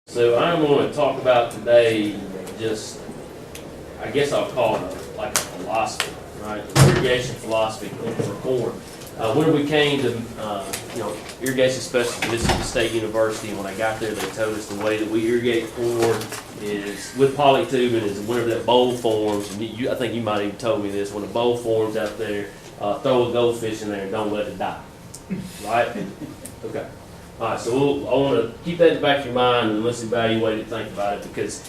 So I'm going to talk about today just, I guess I'll call it like a philosophy, right? Irrigation philosophy for corn. When we came to, irrigation specialist at Mississippi State University, when I got there, they told us the way that we irrigate corn is with polytubing is whenever that bowl forms, and I think you might have even told me this, when a bowl forms out there, throw a goldfish in there and don't let it die, right? Okay. All right, so I want to keep that in the back of your mind and let's evaluate it and think about it, because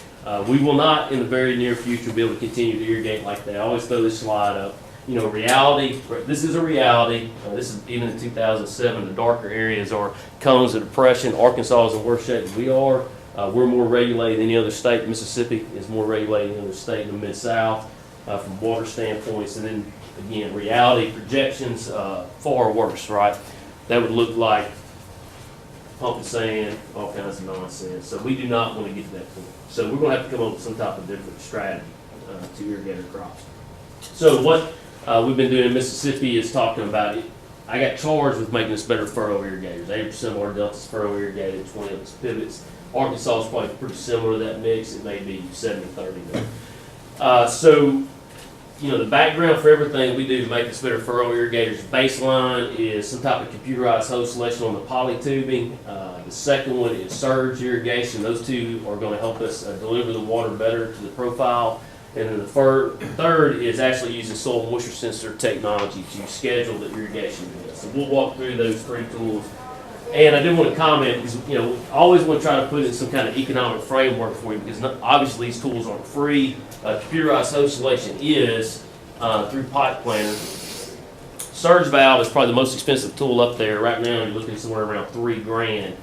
we will not in the very near future be able to continue to irrigate like that. I always throw this slide up. You know, reality, this is a reality. This is even in 2007, the darker areas are cones of depression. Arkansas is in worse shape than we are. We're more regulated than any other state. Mississippi is more regulated than any other state in the Mid-South from water standpoints. And then, again, reality projections, far worse, right? That would look like pumping sand, all kinds of nonsense. So we do not want to get to that point. So we're going to have to come up with some type of different strategy to irrigate our crops. So what we've been doing in Mississippi is talking about it. I got charged with making us better furrow irrigators. 80% of our deltas furrow irrigated, 20 of us pivots. Arkansas is probably pretty similar to that mix. It may be 70-30 though. So, you know, the background for everything we do to make us better furrow irrigators, baseline is some type of computerized hose selection on the polytubing. The second one is surge irrigation. Those two are going to help us deliver the water better to the profile. And then the third is actually using soil moisture sensor technology to schedule the irrigation. So we'll walk through those three tools. And I did want to comment, because, you know, I always want to try to put in some kind of economic framework for you, because obviously these tools aren't free. Computerized hose selection is through pipe planner. Surge valve is probably the most expensive tool up there. Right now you're looking somewhere around $3,000.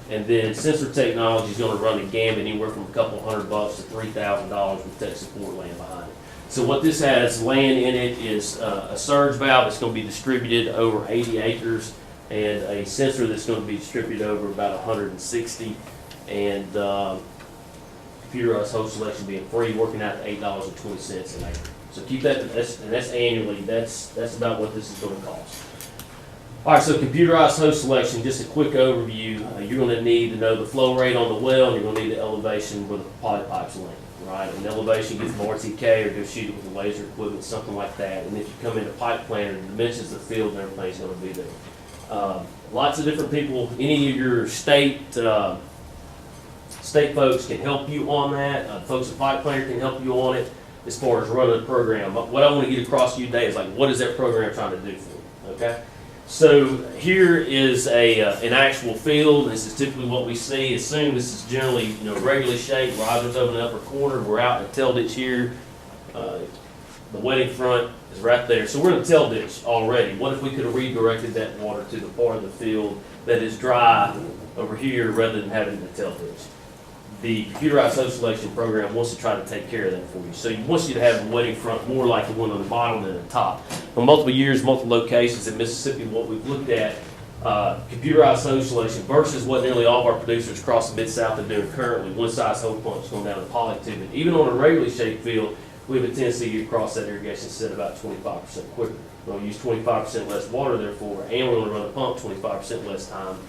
And then sensor technology is going to run a gamut anywhere from a couple $100 to $3,000 with tech support laying behind it. So what this has laying in it is a surge valve that's going to be distributed over 80 acres, and a sensor that's going to be distributed over about 160, and computerized hose selection being free, working out to $8.20 an acre. So keep that, and that's annually. That's about what this is going to cost. All right, so computerized hose selection, just a quick overview. You're going to need to know the flow rate on the well, and you're going to need the elevation where the poly pipes land, right? And elevation gets from RTK, or go shoot it with a laser equipment, something like that. And if you come into pipe planner, the dimensions of the field and everything's going to be there. Lots of different people, any of your state folks can help you on that. Folks at pipe planner can help you on it as far as running the program. But what I want to get across to you today is, like, what is that program trying to do for you, okay? So here is an actual field. This is typically what we see. Assume this is generally, you know, regularly shaped. Risers over in the upper corner. We're out in a tail ditch here. The wetting front is right there. So we're in a tail ditch already. What if we could have redirected that water to the part of the field that is dry over here rather than having the tail ditch? The computerized hose selection program wants to try to take care of that for you. So it wants you to have the wetting front more like the one on the bottom than the top. For multiple years, multiple locations in Mississippi, what we've looked at, computerized hose selection versus what nearly all of our producers across the Mid-South are doing currently. One size hose pumps going down the polytubing. Even on a regularly shaped field, we have a tendency to cross that irrigation set about 25% quicker. We'll use 25% less water, therefore, and we're going to run a pump 25% less time.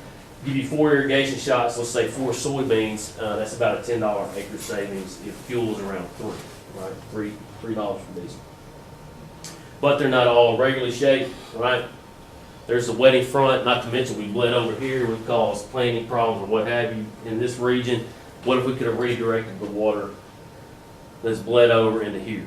Give you 4 irrigation shots, let's say 4 soybeans, that's about a $10 acre savings if fuel is around 3, right? $3 for diesel. But they're not all regularly shaped, right? There's the wetting front, not to mention we bled over here, we've caused planting problems or what have you in this region. What if we could have redirected the water that's bled over into here?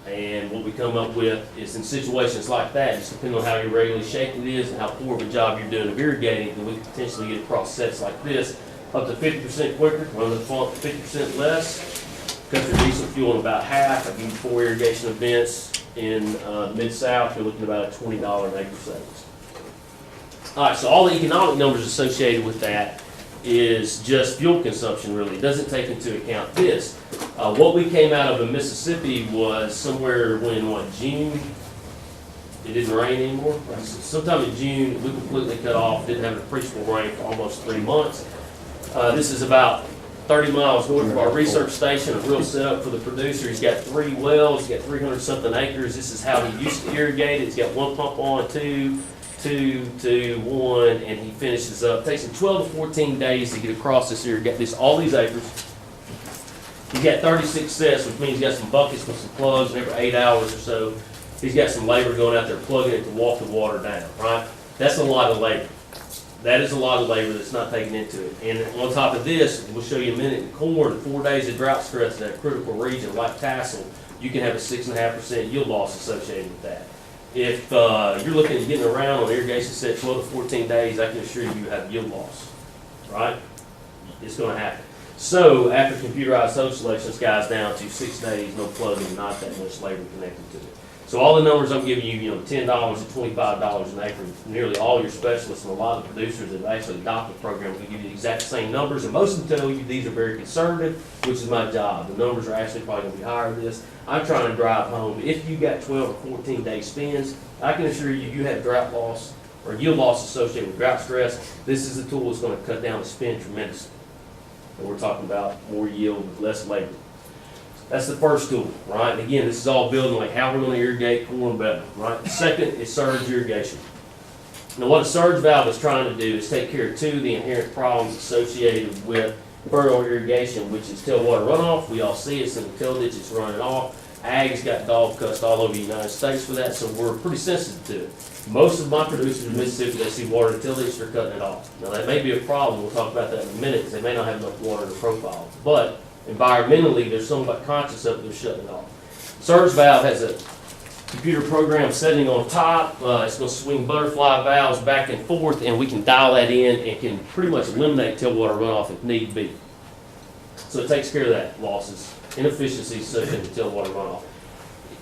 And what we come up with is, in situations like that, just depending on how irregularly shaped it is and how poor of a job you're doing of irrigating, then we could potentially get across sets like this up to 50% quicker, run the pump 50% less, cut your diesel fuel in about half. I give you 4 irrigation events in the Mid-South, you're looking at about a $20 an acre savings. All right, so all the economic numbers associated with that is just fuel consumption, really. It doesn't take into account this. What we came out of in Mississippi was somewhere when, June? It didn't rain anymore. Right? So sometime in June, we completely cut off, didn't have an appreciable rain for almost 3 months. This is about 30 miles north of our research station, a real setup for the producer. He's got 3 wells, he's got 300-something acres. This is how he used to irrigate it. He's got 1 pump on, 2, 2, 2, 1, and he finishes up. It takes him 12 to 14 days to get across this area, get this, all these acres. He's got 36 sets, which means he's got some buckets with some plugs, and every 8 hours or so, he's got some labor going out there plugging it to walk the water down, right? That's a lot of labor. That is a lot of labor that's not taken into it. And on top of this, we'll show you in a minute, in corn, 4 days of drought stress in that critical region like tassel, you can have a 6.5% yield loss associated with that. If you're looking at getting around on irrigation set 12 to 14 days, I can assure you have yield loss, right? It's going to happen. So after computerized soil selection, this guy's down to 6 days, no plugging, not that much labor connected to it. So all the numbers I'm giving you, $10 to $25 an acre, nearly all your specialists and a lot of the producers that have actually adopted the program will give you the exact same numbers, and most of them tell you these are very conservative, which is my job. The numbers are actually probably going to be higher than this. I'm trying to drive home. If you got 12 or 14 day spins, I can assure you, you have drought loss or yield loss associated with drought stress. This is a tool that's going to cut down the spin tremendously. And we're talking about more yield with less labor. That's the first tool, right? And again, this is all building like how we're going to irrigate corn better, right? The second is surge irrigation. Now, what a surge valve is trying to do is take care of two of the inherent problems associated with furrow irrigation, which is tailwater runoff. We all see it's in the tail ditch, it's running off. Ag's got dog cussed all over the United States for that, so we're pretty sensitive to it. Most of my producers in Mississippi, they see water in the tail ditch, they're cutting it off. Now, that may be a problem. We'll talk about that in a minute because they may not have enough water in the profile. But environmentally, they're somewhat conscious of it, they're shutting it off. Surge valve has a computer program setting on top. It's going to swing butterfly valves back and forth, and we can dial that in and can pretty much eliminate tailwater runoff if need be. So it takes care of that losses, inefficiencies associated with tailwater runoff.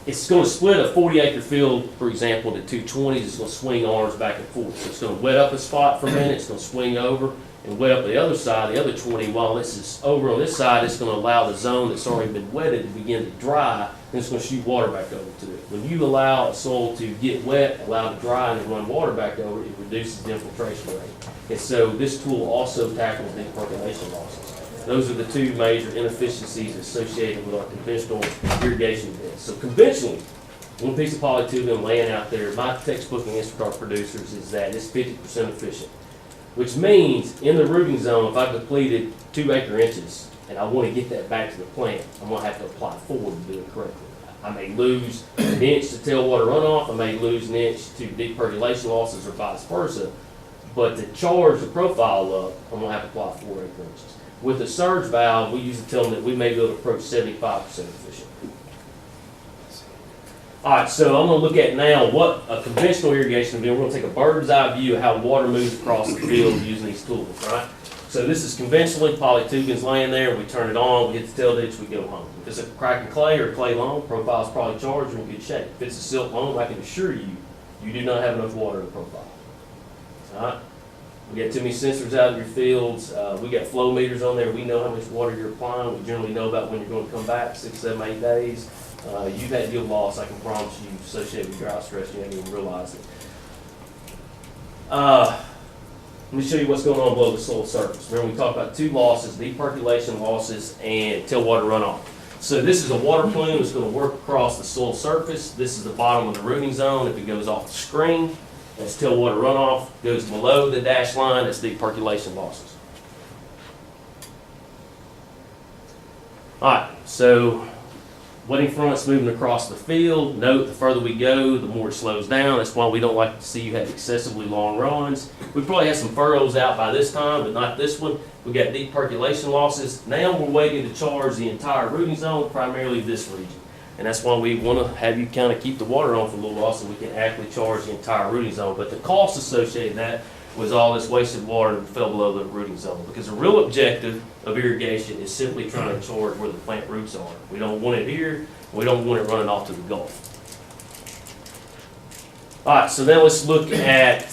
It's going to split a 40-acre field, for example, to 220s. It's going to swing arms back and forth. So it's going to wet up a spot for a minute. It's going to swing over and wet up the other side, the other 20. While this is over on this side, it's going to allow the zone that's already been wetted to begin to dry, and it's going to shoot water back over to it. When you allow a soil to get wet, allow it to dry, and then run water back over, it reduces the infiltration rate. And so this tool also tackles the percolation losses. Those are the two major inefficiencies associated with our conventional irrigation beds. So conventionally, one piece of polytubing laying out there, my textbook answer to our producers is that it's 50% efficient, which means in the rooting zone, if I've depleted 2 acre inches and I want to get that back to the plant, I'm going to have to apply 4 to do it correctly. I may lose an inch to tailwater runoff, I may lose an inch to deep percolation losses or vice versa, but to charge the profile up, I'm going to have to apply 4 acre inches. With the surge valve, we usually tell them that we may be able to approach 75% efficient. All right, so I'm going to look at now what a conventional irrigation will be. We're going to take a bird's eye view of how water moves across the field using these tools, right? So this is conventionally, polytubing's laying there, we turn it on, we hit the tail ditch, we go home. If it's a crack and clay or a clay loam, profile's probably charged, we're in good shape. If it's a silt loam, I can assure you, you do not have enough water in the profile. All right? We got too many sensors out in your fields. We got flow meters on there. We know how much water you're applying. We generally know about when you're going to come back, 6, 7, 8 days. You've had yield loss, I can promise you, associated with drought stress. You haven't even realized it. Let me show you what's going on below the soil surface. Remember, we talked about 2 losses, deep percolation losses and tailwater runoff. So this is a water plume that's going to work across the soil surface. This is the bottom of the rooting zone. If it goes off the screen, that's tailwater runoff. Goes below the dashed line, that's deep percolation losses. All right, so wetting front's moving across the field. Note, the further we go, the more it slows down. That's why we don't like to see you have excessively long runs. We probably have some furrows out by this time, but not this one. We got deep percolation losses. Now we're waiting to charge the entire rooting zone, primarily this region. And that's why we want to have you kind of keep the water on for a little while so we can actually charge the entire rooting zone. But the cost associated with that was all this wasted water that fell below the rooting zone. Because the real objective of irrigation is simply trying to charge where the plant roots are. We don't want it here. We don't want it running off to the Gulf. All right, so now let's look at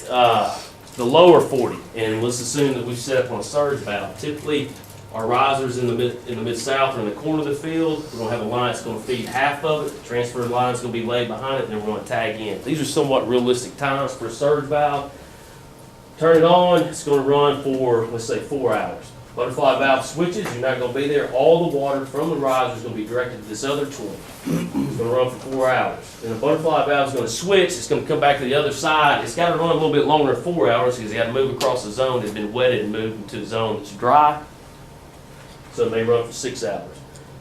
the lower 40. And let's assume that we've set up on a surge valve. Typically, our risers in the mid-south are in the corner of the field. We're going to have a line that's going to feed half of it. The transfer line is going to be laid behind it, and then we're going to tag in. These are somewhat realistic times for a surge valve. Turn it on. It's going to run for, let's say, 4 hours. Butterfly valve switches, you're not gonna be there. All the water from the riser is gonna be directed to this other 20. It's gonna run for 4 hours. Then the butterfly valve is gonna switch, it's gonna come back to the other side. It's gotta run a little bit longer than 4 hours because you gotta move across the zone that's been wetted and move into the zone that's dry. So it may run for 6 hours.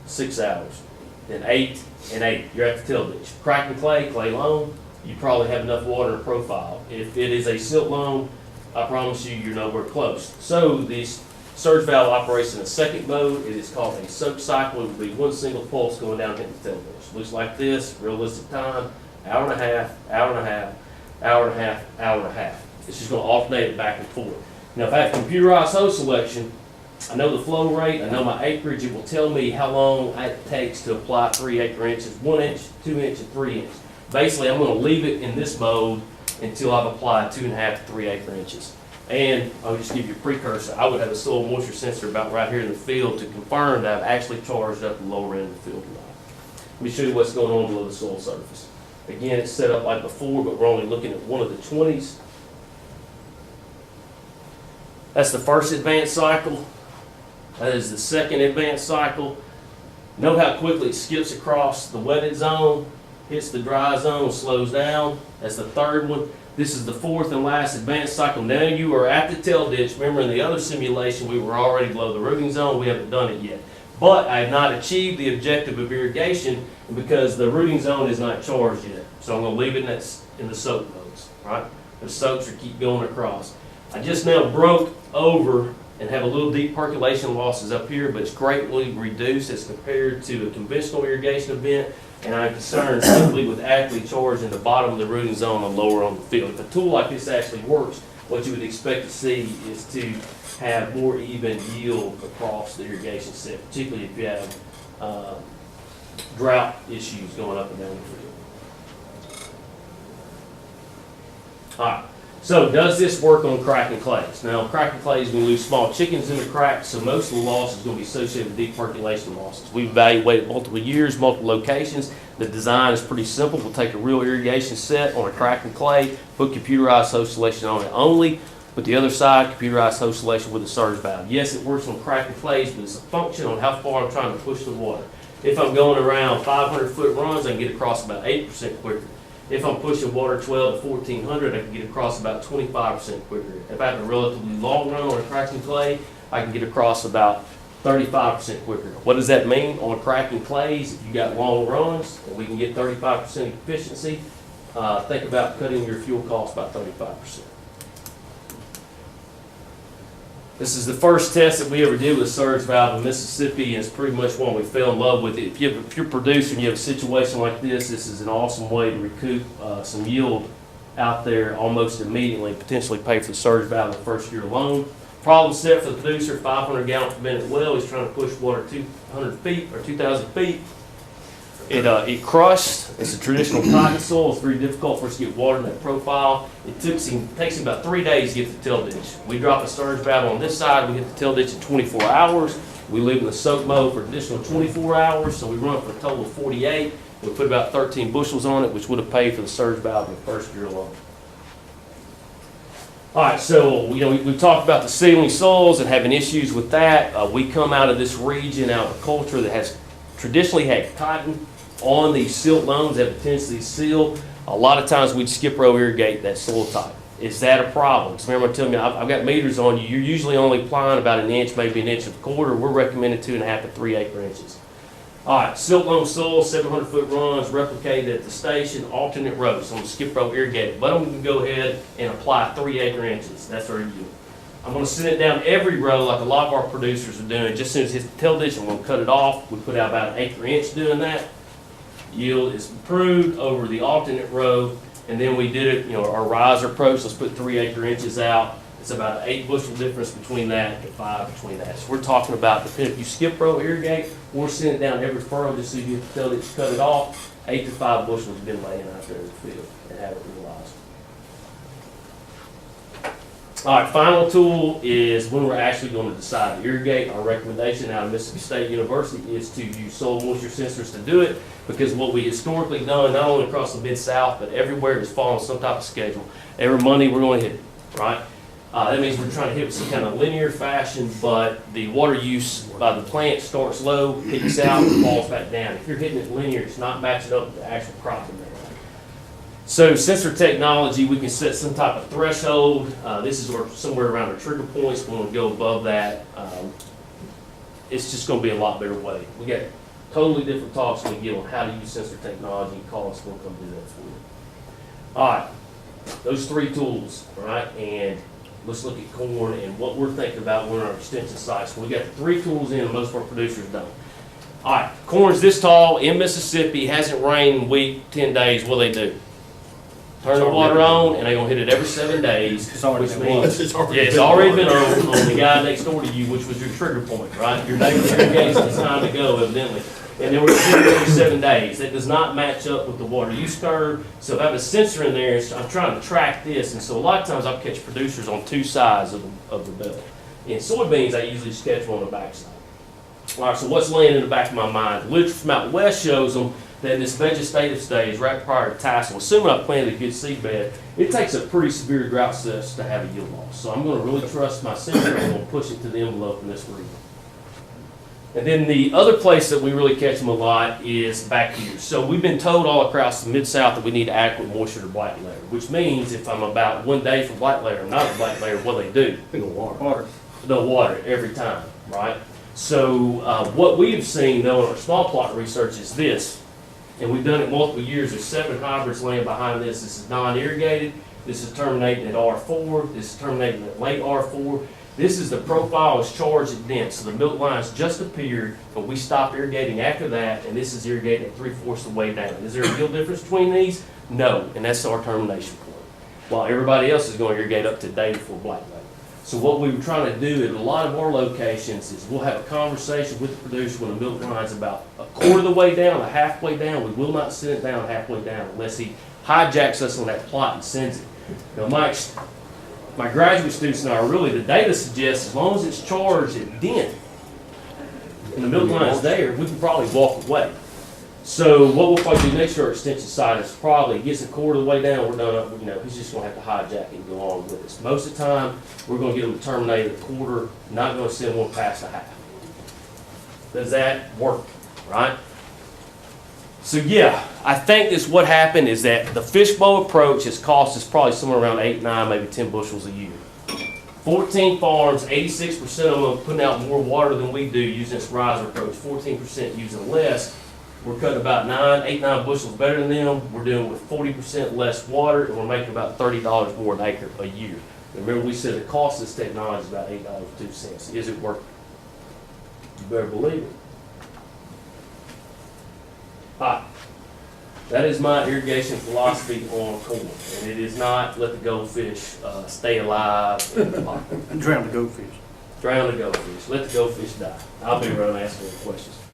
6 hours. Then 8 and 8, you're at the till ditch. Cracking clay, clay loam, you probably have enough water in profile. If it is a silt loam, I promise you, you're nowhere close. So this surge valve operates in a second mode. It is called a soak cycle. It will be one single pulse going down hitting the till ditch. Looks like this, realistic time, hour and a half, hour and a half, hour and a half, hour and a half. It's just gonna alternate it back and forth. Now if I have computerized hose selection, I know the flow rate, I know my acreage, it will tell me how long it takes to apply 3 acre inches, 1 inch, 2 inch, and 3 inch. Basically, I'm gonna leave it in this mode until I've applied 2.5 to 3 acre inches. And I'll just give you a precursor. I would have a soil moisture sensor about right here in the field to confirm that I've actually charged up the lower end of the field or not. Let me show you what's going on below the soil surface. Again, it's set up like before, but we're only looking at one of the 20s. That's the first advanced cycle. That is the second advanced cycle. Note how quickly it skips across the wetted zone, hits the dry zone, slows down. That's the third one. This is the fourth and last advanced cycle. Now you are at the till ditch. Remember in the other simulation, we were already below the rooting zone. We haven't done it yet. But I have not achieved the objective of irrigation because the rooting zone is not charged yet. So I'm going to leave it in the soak modes, right? The soaks are keep going across. I just now broke over and have a little deep percolation losses up here, but it's greatly reduced as compared to a conventional irrigation event, and I'm concerned simply with adequately charging the bottom of the rooting zone and lower on the field. If a tool like this actually works, what you would expect to see is to have more even yield across the irrigation set, particularly if you have drought issues going up and down the field. All right. So does this work on cracking clays? Now cracking clays, we lose small chickens in the cracks, so most of the loss is going to be associated with deep percolation losses. We've evaluated multiple years, multiple locations. The design is pretty simple. We'll take a real irrigation set on a cracking clay, put computerized hose selection on it only, put the other side computerized hose selection with a surge valve. Yes, it works on cracking clays, but it's a function on how far I'm trying to push the water. If I'm going around 500-foot runs, I can get across about 8% quicker. If I'm pushing water 12 to 1400, I can get across about 25% quicker. If I have a relatively long run on a cracking clay, I can get across about 35% quicker. What does that mean on cracking clays? If you got long runs and we can get 35% efficiency, think about cutting your fuel costs by 35%. This is the first test that we ever did with a surge valve in Mississippi, and it's pretty much one we fell in love with. If you're producing, you have a situation like this, this is an awesome way to recoup some yield out there almost immediately and potentially pay for the surge valve the first year alone. Problem set for the producer, 500 gallons per minute well. He's trying to push water 200 feet or 2,000 feet. It crushed. It's a traditional cotton soil. It's very difficult for us to get water in that profile. It takes him about 3 days to get to the till ditch. We drop a surge valve on this side. We hit the till ditch in 24 hours. We leave in the soak mode for an additional 24 hours. So we run for a total of 48. We put about 13 bushels on it, which would have paid for the surge valve in the first year alone. All right, so we talked about the sealing soils and having issues with that. We come out of this region, out of a culture that has traditionally had cotton on these silt loams that have a tendency to seal. A lot of times we'd skip row irrigate that soil type. Is that a problem? Because remember, I'm telling you, I've got meters on you. You're usually only applying about an inch, maybe an inch and a quarter. We're recommending 2.5 to 3 acre inches. All right, silt loam soil, 700-foot runs, replicated at the station, alternate rows. So I'm going to skip row irrigate, but I'm going to go ahead and apply 3 acre inches. That's our yield. I'm going to send it down every row like a lot of our producers are doing. Just as soon as it hits the till ditch, I'm going to cut it off. We put out about an acre inch doing that. Yield is improved over the alternate row, and then we did it, our riser approach. Let's put 3 acre inches out. It's about an 8 bushel difference between that and 5 between that. So we're talking about, if you skip row irrigate or send it down every furrow just so you can tell it to cut it off, 8 to 5 bushels have been laying out there in the field and haven't realized. All right, final tool is when we're actually going to decide to irrigate. Our recommendation out of Mississippi State University is to use soil moisture sensors to do it, because what we historically done, not only across the Mid-South, but everywhere, is following some type of schedule. Every Monday we're going to hit it, right? That means we're trying to hit some kind of linear fashion, but the water use by the plant starts low, peaks out, and falls back down. If you're hitting it linear, it's not matching up with the actual crop in there. So sensor technology, we can set some type of threshold. This is where somewhere around the trigger points. When we go above that, it's just going to be a lot better way. We got totally different talks we get on how to use sensor technology and costs. We'll come do that for you. All right, those three tools, all right, and let's look at corn and what we're thinking about when our extension sites. We got the three tools in, and most of our producers don't. All right, corn's this tall in Mississippi, hasn't rained in a week, 10 days. What do they do? Turn the water on, and they're gonna hit it every 7 days, which means it's already been on the guy next door to you, which was your trigger point, right? Your neighbor's irrigation, it's time to go, evidently. And then we're gonna hit it every 7 days. That does not match up with the water use curve. So if I have a sensor in there, I'm trying to track this, and so a lot of times I'll catch producers on two sides of the belt. In soybeans, I usually sketch them on the backside. All right, so what's laying in the back of my mind? The literature from out west shows them that this vegetative stage, right prior to tassel, assuming I planted a good seed bed, it takes a pretty severe drought stress to have a yield loss. So I'm going to really trust my sensor. I'm going to push it to the envelope in this region. And then the other place that we really catch them a lot is back here. So we've been told all across the Mid-South that we need adequate moisture to black layer, which means if I'm about 1 day for black layer or not a black layer, what do they do? They'll water. They'll water it every time, right? So what we've seen, though, in our small plot research is this, and we've done it multiple years. There's 7 hybrids laying behind this. This is non-irrigated. This is terminating at R4. This is terminating at late R4. This is the profile is charged and dense. So the milk lines just appeared, but we stopped irrigating after that, and this is irrigating at 3/4 the way down. Is there a yield difference between these? No, and that's our termination point. While everybody else is going to irrigate up to date for black layer. So what we were trying to do at a lot of our locations is we'll have a conversation with the producer when the milk line's about 1/4 of the way down, a halfway down. We will not send it down halfway down unless he hijacks us on that plot and sends it. Now, my graduate students and I are really, the data suggests as long as it's charged at dent and the milk line is there, we can probably walk away. So what we'll probably do next to our extension site is probably gets a 1/4 of the way down, we're done, he's just gonna have to hijack it and go on with us. Most of the time, we're gonna get them to terminate at 1/4, not gonna send one past a half. Does that work, right? So yeah, I think this what happened is that the fishbowl approach has cost us probably somewhere around 8, 9, maybe 10 bushels a year. 14 farms, 86% of them are putting out more water than we do using this riser approach, 14% using less. We're cutting about 8, 9 bushels better than them. We're doing it with 40% less water, and we're making about $30 more an acre a year. Remember, we said the cost of this technology is about $8.02. Is it working? You better believe it. Hi. That is my irrigation philosophy on corn, and it is not let the goldfish stay alive in the pot. Drown the goldfish. Drown the goldfish. Let the goldfish die. I'll be around asking questions.